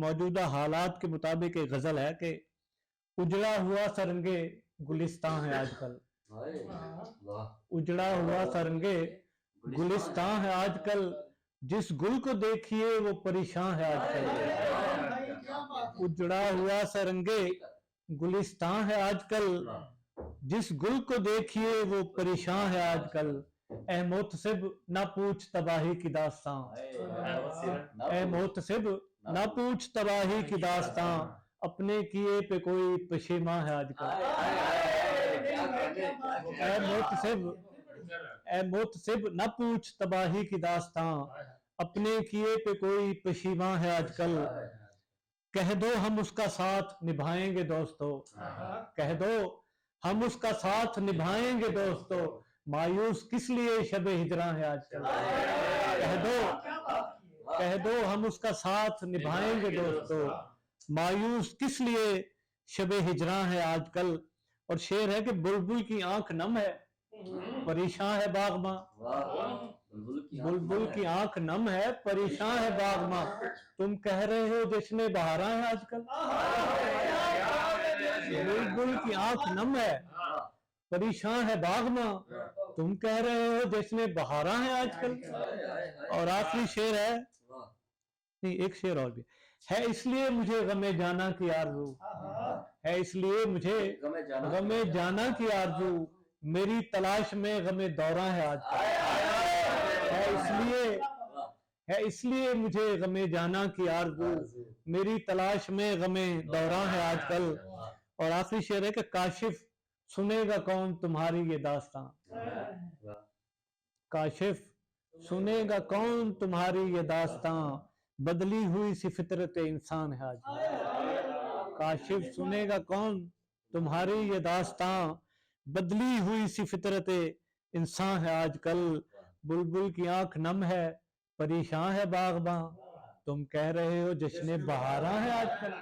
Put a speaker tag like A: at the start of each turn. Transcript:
A: मौजूदा हालात के मुताबिक एक गजल है कि उजड़ा हुआ सरंगे गुलिस्तान है आजकल, उजड़ा हुआ सरंगे गुलिस्तान है आजकल, जिस गुल को देखिए वो परेशान है आजकल। उजड़ा हुआ सरंगे गुलिस्तान है आजकल, जिस गुल को देखिए वो परेशान है आजकल। ए मोहतसिब ना पूछ तबाही की दास्तां, ए मोहतसिब ना पूछ तबाही की दास्तां, अपने किए पे कोई पशेमा है आजकल। ए मोहतसिब ना पूछ तबाही की दास्तां, अपने किए पे कोई पशेमा है आजकल। कह दो हम उसका साथ निभाएंगे दोस्तों, कह दो हम उसका साथ निभाएंगे दोस्तों, मायूस किस लिए शबे हिजरा है आजकल। कह दो हम उसका साथ निभाएंगे दोस्तों, मायूस किस लिए शबे हिजरा है आजकल। और शेर है कि बुलबुल की आंख नम है, परेशान है बागमां, बुलबुल की आंख नम है, परेशान है बागमां, तुम कह रहे हो जश्न बहारा है आजकल। बुलबुल की आंख नम है, परेशान है बागमां, तुम कह रहे हो जश्न बहारा है आजकल। और आखिरी शेर है, नहीं एक शेर और भी है, इसलिए मुझे गमे जाना की आरज़ू है, इसलिए मुझे गमे जाना की आरज़ू, मेरी तलाश में गमे दौरा है आजकल। है इसलिए मुझे गमे जाना की आरज़ू, मेरी तलाश में गमे दौरा है आजकल। और आखिरी शेर है कि काशिफ सुनेगा कौन तुम्हारी ये दास्तां, काशिफ सुनेगा कौन तुम्हारी ये दास्तां, बदली हुई सी फितरत इंसान है आज। काशिफ सुनेगा कौन तुम्हारी ये दास्तां, बदली हुई सी फितरत इंसान है आजकल। बुलबुल की आंख नम है, परेशान है बागबां, तुम कह रहे हो जश्न बहारा है आजकल।